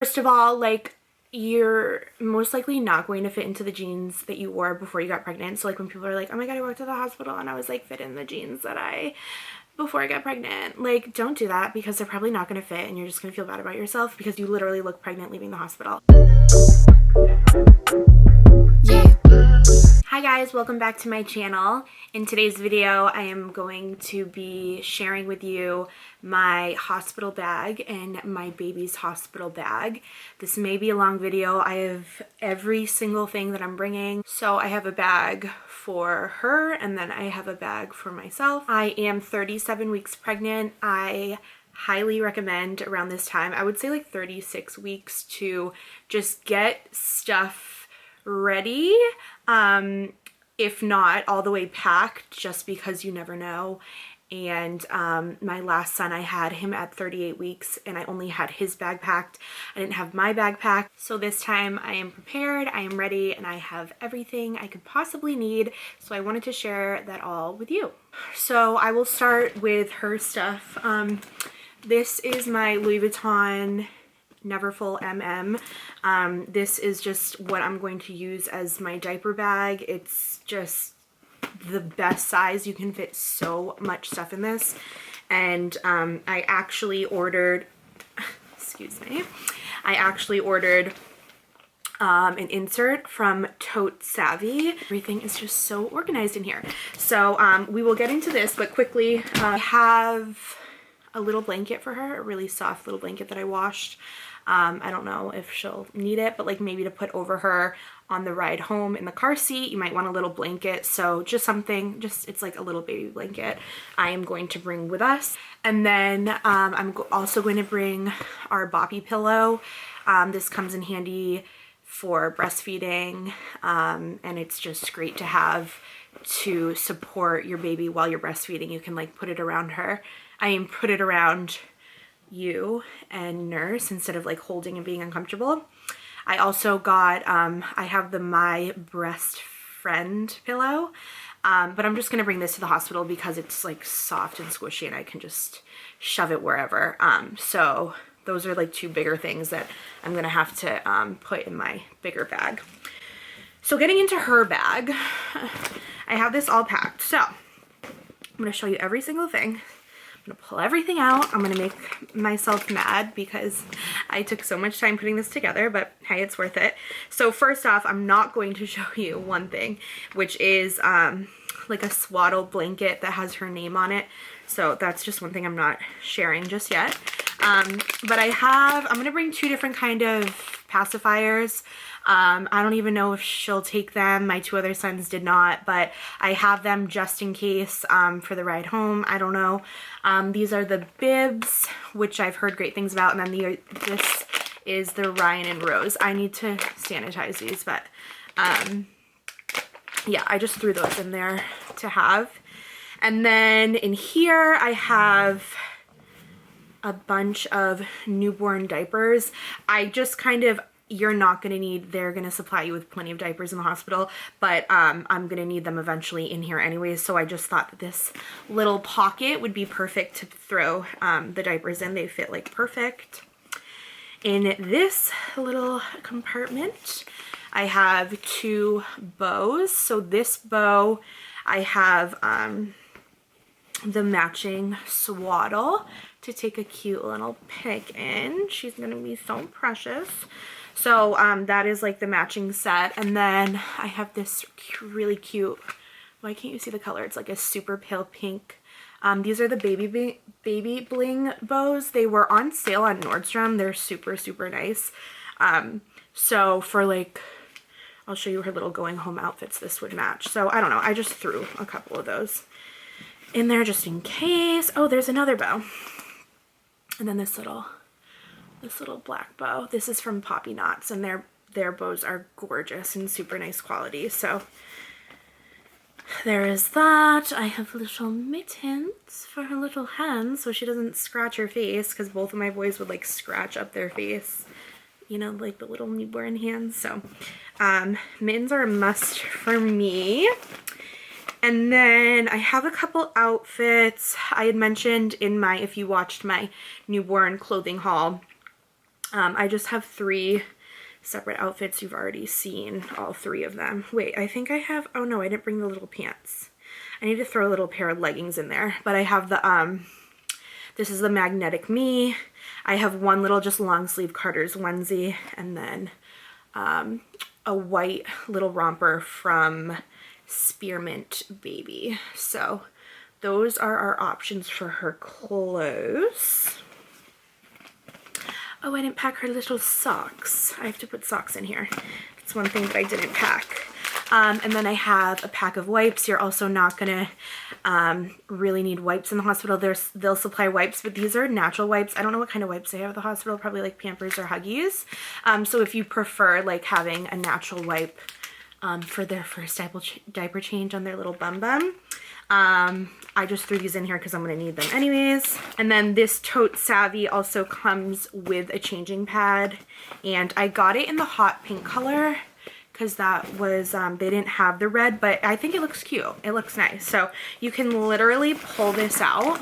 First of all, like, you're most likely not going to fit into the jeans that you wore before you got pregnant. So like when people are like, oh my god, I walked to the hospital and I was like fit in the jeans that I before I got pregnant, like, don't do that, because they're probably not going to fit and you're just going to feel bad about yourself because you literally look pregnant leaving the hospital. Yeah. Hi guys, welcome back to my channel. In today's video, I am going to be sharing with you my hospital bag and my baby's hospital bag. This may be a long video. I have every single thing that I'm bringing. So I have a bag for her and then I have a bag for myself. I am 37 weeks pregnant. I highly recommend around this time, I would say like 36 weeks, to just get stuff ready, if not all the way packed, just because you never know. And my last son, I had him at 38 weeks and I only had his bag packed. I didn't have my bag packed. So this time I am prepared, I am ready, and I have everything I could possibly need. So I wanted to share that all with you. So I will start with her stuff. This is my Louis Vuitton Neverfull MM. This is just what I'm going to use as my diaper bag. It's just the best size. You can fit so much stuff in this. And I actually ordered, excuse me, I actually ordered an insert from Tote Savvy. Everything is just so organized in here. So we will get into this, but quickly, I have a little blanket for her, a really soft little blanket that I washed. I don't know if she'll need it, but like maybe to put over her on the ride home in the car seat. You might want a little blanket. So just something, it's like a little baby blanket I am going to bring with us. And then I'm also going to bring our boppy pillow. This comes in handy for breastfeeding, and it's just great to have to support your baby while you're breastfeeding. You can like put it around her. Put it around you and nurse instead of like holding and being uncomfortable. I also got, I have the My Breast Friend pillow, but I'm just gonna bring this to the hospital because it's like soft and squishy and I can just shove it wherever. So those are like two bigger things that I'm gonna have to put in my bigger bag. So getting into her bag, I have this all packed. So I'm gonna show you every single thing. I'm gonna pull everything out. I'm gonna make myself mad because I took so much time putting this together, but hey, it's worth it. So first off, I'm not going to show you one thing, which is like a swaddle blanket that has her name on it. So that's just one thing I'm not sharing just yet. But I'm gonna bring two different kind of pacifiers. I don't even know if she'll take them. My two other sons did not, but I have them just in case for the ride home. I don't know. These are the bibs, which I've heard great things about, and then this is the Ryan and Rose. I need to sanitize these, but yeah, I just threw those in there to have. And then in here I have a bunch of newborn diapers. I just kind of, you're not going to need, they're going to supply you with plenty of diapers in the hospital, but I'm going to need them eventually in here anyways. So I just thought that this little pocket would be perfect to throw the diapers in. They fit like perfect. In this little compartment, I have two bows. So this bow, I have the matching swaddle to take a cute little pic in. She's gonna be so precious. So that is like the matching set. And then I have this really cute, why can't you see the color? It's like a super pale pink. These are the baby bling bows. They were on sale on Nordstrom. They're super, super nice. So for like, I'll show you her little going home outfits this would match. So I don't know, I just threw a couple of those in there just in case. Oh, there's another bow. And then this little black bow. This is from Poppy Knots, and their bows are gorgeous and super nice quality. So there is that. I have little mittens for her little hands so she doesn't scratch her face, because both of my boys would like scratch up their face, you know, like the little newborn hands. So mittens are a must for me. And then I have a couple outfits. I had mentioned in my, if you watched my newborn clothing haul, I just have 3 separate outfits. You've already seen all 3 of them. Wait, I think I have, oh no, I didn't bring the little pants. I need to throw a little pair of leggings in there, but I have the, this is the Magnetic Me. I have one little just long sleeve Carter's onesie, and then a white little romper from Spearmint Baby. So those are our options for her clothes. Oh, I didn't pack her little socks. I have to put socks in here. It's one thing that I didn't pack. And then I have a pack of wipes. You're also not gonna really need wipes in the hospital. They'll supply wipes, but these are natural wipes. I don't know what kind of wipes they have at the hospital, probably like Pampers or Huggies. So if you prefer like having a natural wipe for their first diaper change on their little bum bum, I just threw these in here because I'm going to need them anyways. And then this Tote Savvy also comes with a changing pad, and I got it in the hot pink color because that was, they didn't have the red, but I think it looks cute. It looks nice. So you can literally pull this out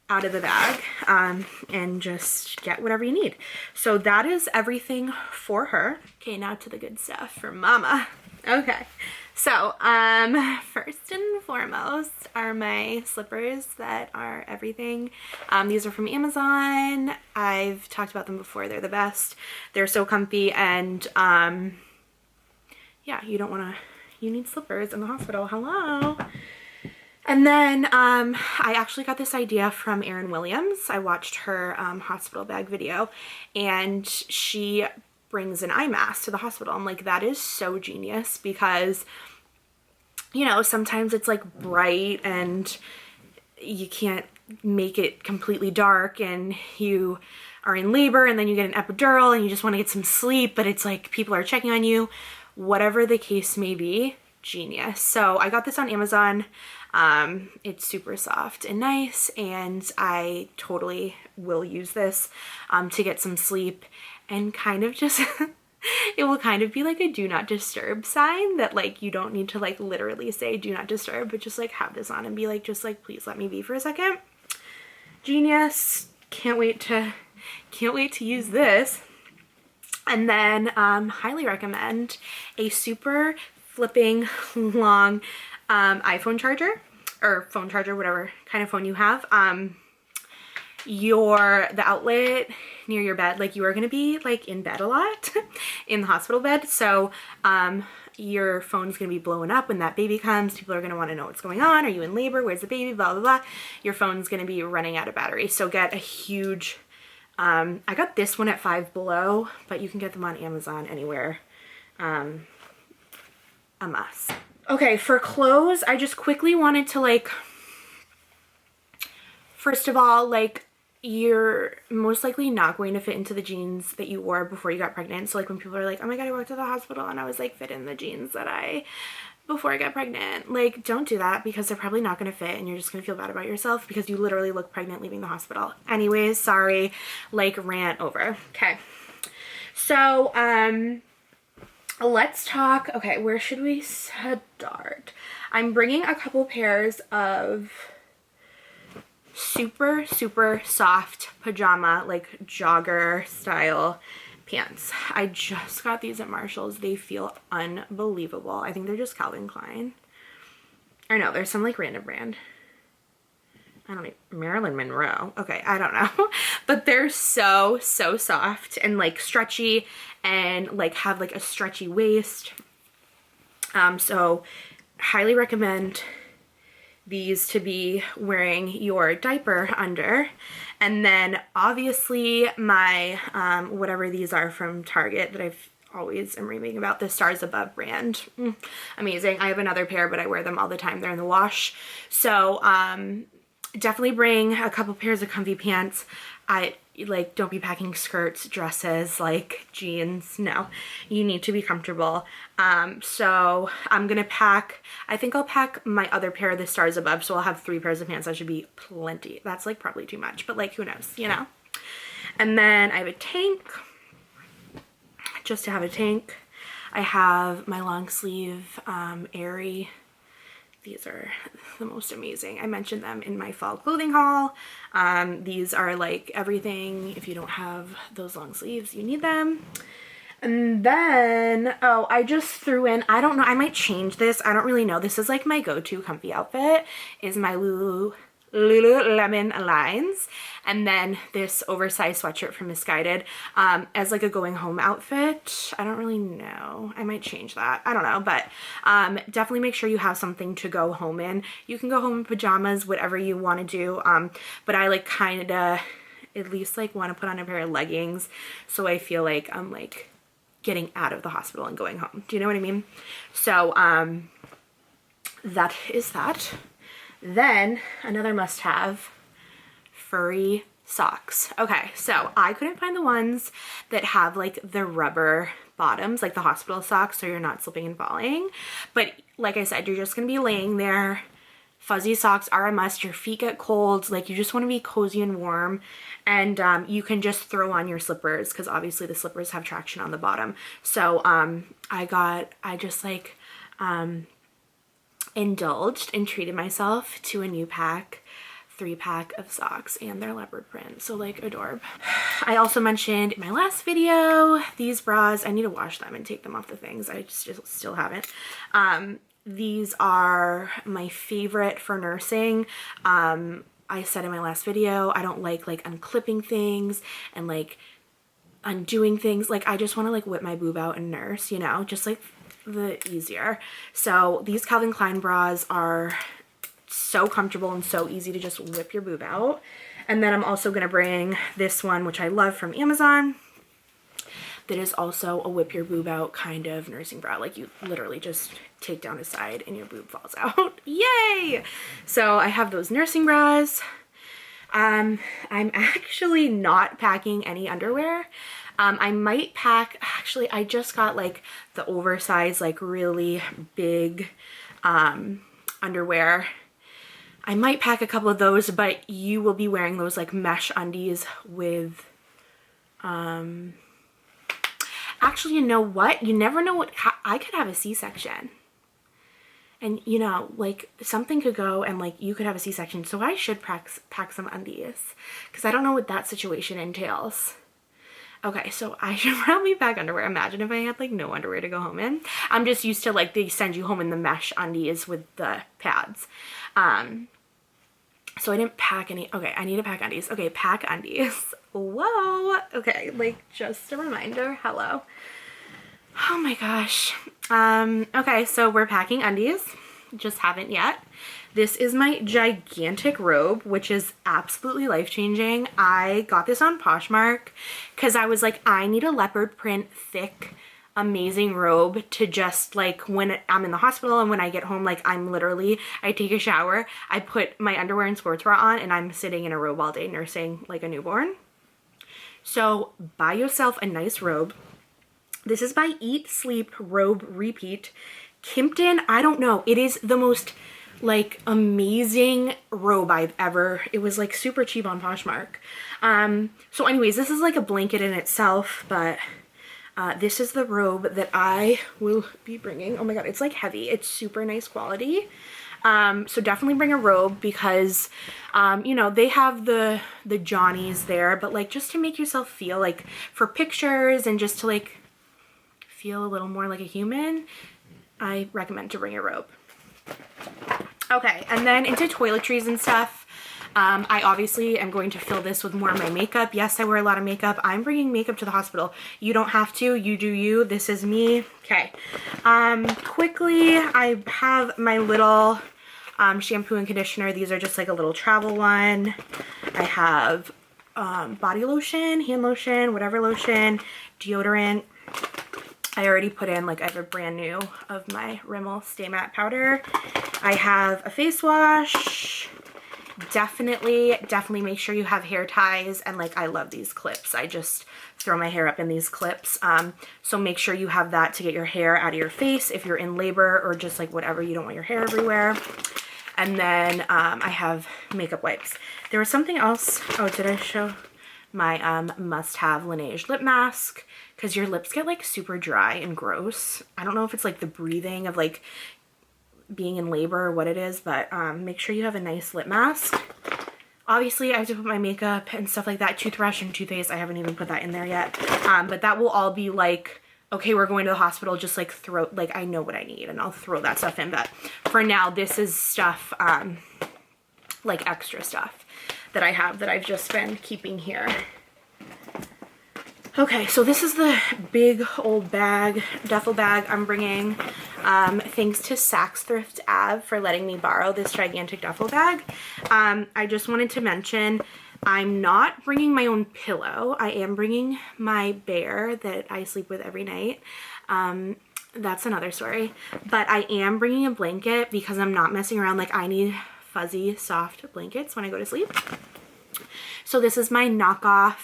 of the bag and just get whatever you need. So that is everything for her. Okay, now to the good stuff for mama. Okay, so first and foremost are my slippers that are everything. These are from Amazon. I've talked about them before. They're the best. They're so comfy, and yeah, you need slippers in the hospital. Hello. And then I actually got this idea from Erin Williams. I watched her hospital bag video, and she brings an eye mask to the hospital. I'm like, that is so genius, because, you know, sometimes it's like bright and you can't make it completely dark, and you are in labor and then you get an epidural and you just want to get some sleep, but it's like people are checking on you. Whatever the case may be, genius. So I got this on Amazon. It's super soft and nice, and I totally will use this to get some sleep, and kind of just it will kind of be like a do not disturb sign, that like you don't need to like literally say do not disturb, but just like have this on and be like, just like, please let me be for a second. Genius. Can't wait to use this. And then highly recommend a super flipping long iPhone charger, or phone charger, whatever kind of phone you have. The outlet near your bed, like you are going to be like in bed a lot in the hospital bed. So your phone's going to be blowing up when that baby comes. People are going to want to know what's going on. Are you in labor? Where's the baby? Blah, blah, blah. Your phone's going to be running out of battery. So get a huge, I got this one at Five Below, but you can get them on Amazon anywhere. A must. Okay, for clothes, I just quickly wanted to like, first of all, like, you're most likely not going to fit into the jeans that you wore before you got pregnant. So like when people are like, oh my God, I walked to the hospital and I was like fit in the jeans that before I got pregnant. Like, don't do that, because they're probably not going to fit and you're just going to feel bad about yourself because you literally look pregnant leaving the hospital. Anyways, sorry, like rant over. Okay. So, let's talk. Okay, where should we start? I'm bringing a couple pairs of super, super soft pajama, like jogger style pants. I just got these at Marshall's. They feel unbelievable. I think they're just Calvin Klein. Or no, there's some like random brand. I don't know, Marilyn Monroe. Okay, I don't know. But they're so, so soft and like stretchy, and like have like a stretchy waist. So highly recommend these to be wearing your diaper under. And then obviously my whatever these are from Target that I've always am raving about, the Stars Above brand. Amazing. I have another pair, but I wear them all the time. They're in the wash. So definitely bring a couple pairs of comfy pants. Like, don't be packing skirts, dresses, like jeans. No, you need to be comfortable. So I'm gonna pack, I think I'll pack my other pair of the Stars Above, so I'll have 3 pairs of pants. That should be plenty. That's like probably too much, but like who knows, you know? And then I have a tank, just to have a tank. I have my long sleeve Aerie these are the most amazing. I mentioned them in my fall clothing haul. These are like everything. If you don't have those long sleeves, you need them. And then, oh, I just threw in, I don't know, I might change this. I don't really know. This is like my go-to comfy outfit is my Lululemon lines, and then this oversized sweatshirt from Misguided as like a going home outfit. I don't really know. I might change that. I don't know, but definitely make sure you have something to go home in. You can go home in pajamas, whatever you want to do. But I like kind of at least like want to put on a pair of leggings so I feel like I'm like getting out of the hospital and going home. Do you know what I mean? So that is that. Then another must-have, furry socks. Okay, so I couldn't find the ones that have like the rubber bottoms, like the hospital socks, so you're not slipping and falling. But like I said, you're just gonna be laying there. Fuzzy socks are a must. Your feet get cold, like you just want to be cozy and warm, and you can just throw on your slippers because obviously the slippers have traction on the bottom. So I just like indulged and treated myself to a new pack, 3-pack of socks, and they're leopard print, so like adorable. I also mentioned in my last video these bras. I need to wash them and take them off the things. I just still haven't. These are my favorite for nursing. I said in my last video, I don't like unclipping things and like undoing things. Like I just want to like whip my boob out and nurse, you know, just like the easier. So these Calvin Klein bras are so comfortable and so easy to just whip your boob out. And then I'm also going to bring this one, which I love, from Amazon. That is also a whip your boob out kind of nursing bra. Like you literally just take down a side and your boob falls out. Yay! So I have those nursing bras. I'm actually not packing any underwear. I might pack, actually I just got like the oversized, like really big underwear. I might pack a couple of those, but you will be wearing those like mesh undies with actually, you know what? You never know what, I could have a C-section. And you know, like something could go and like you could have a C-section. So I should pack some undies because I don't know what that situation entails. Okay, so I should probably pack underwear. Imagine if I had like no underwear to go home in. I'm just used to like they send you home in the mesh undies with the pads. So I didn't pack any. Okay, I need to pack undies. Okay, pack undies. Whoa. Okay, like just a reminder. Hello. Oh my gosh. Okay, so we're packing undies. Just haven't yet. This is my gigantic robe, which is absolutely life-changing. I got this on Poshmark because I was like, I need a leopard print, thick, amazing robe to just like when I'm in the hospital and when I get home, like I take a shower, I put my underwear and sports bra on, and I'm sitting in a robe all day nursing like a newborn. So buy yourself a nice robe. This is by Eat Sleep Robe Repeat. Kimpton, I don't know. It is the most like amazing robe I've ever, it was like super cheap on Poshmark. So anyways, this is like a blanket in itself, but this is the robe that I will be bringing. Oh my god, it's like heavy. It's super nice quality. So definitely bring a robe because, you know, they have the Johnnies there, but like just to make yourself feel like for pictures and just to like feel a little more like a human, I recommend to bring a robe. Okay, and then into toiletries and stuff. I obviously am going to fill this with more of my makeup. Yes, I wear a lot of makeup. I'm bringing makeup to the hospital. You don't have to. You do you. This is me. Okay. Quickly, I have my little shampoo and conditioner. These are just like a little travel one. I have body lotion, hand lotion, whatever lotion, deodorant. I already put in, like, I have a brand new of my Rimmel Stay Matte powder. I have a face wash. Definitely make sure you have hair ties. And, like, I love these clips. I just throw my hair up in these clips. So make sure you have that to get your hair out of your face if you're in labor or just, like, whatever. You don't want your hair everywhere. And then I have makeup wipes. There was something else. Oh, did I show? My must-have Laneige lip mask, because your lips get like super dry and gross. I don't know if it's like the breathing of like being in labor or what it is, but make sure you have a nice lip mask. Obviously, I have to put my makeup and stuff like that. Toothbrush and toothpaste, I haven't even put that in there yet. But that will all be like, okay, we're going to the hospital, just like throw, like I know what I need and I'll throw that stuff in. But for now, this is stuff, like extra stuff that I have that I've just been keeping here. Okay, so this is the big old bag, duffel bag I'm bringing. Thanks to Saks Thrift Ave for letting me borrow this gigantic duffel bag. I just wanted to mention I'm not bringing my own pillow. I am bringing my bear that I sleep with every night. That's another story. But I am bringing a blanket because I'm not messing around. Like, I need fuzzy, soft blankets when I go to sleep. So this is my knockoff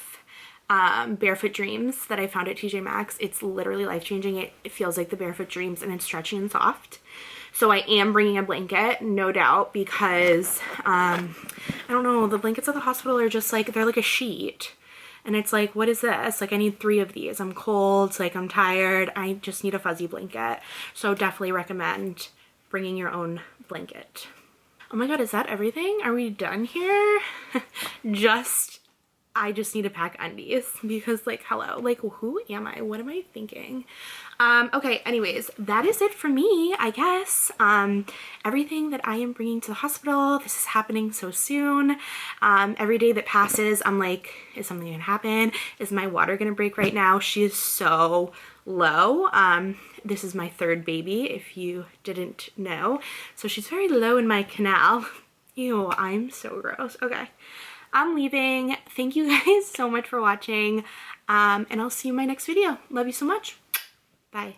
Barefoot Dreams that I found at TJ Maxx. It's literally life-changing. It feels like the Barefoot Dreams and it's stretchy and soft. So I am bringing a blanket, no doubt, because I don't know, the blankets at the hospital are just like, they're like a sheet. And it's like, what is this? Like, I need 3 of these. I'm cold, like I'm tired. I just need a fuzzy blanket. So definitely recommend bringing your own blanket. Oh my God, is that everything? Are we done here? I just need to pack undies because, like, hello, like, who am I? What am I thinking? Okay, anyways, that is it for me, I guess. Everything that I am bringing to the hospital, this is happening so soon. Every day that passes, I'm like, is something gonna happen? Is my water gonna break right now? She is so low. This is my 3rd baby, if you didn't know. So she's very low in my canal. Ew, I'm so gross. Okay. I'm leaving. Thank you guys so much for watching, and I'll see you in my next video. Love you so much. Bye.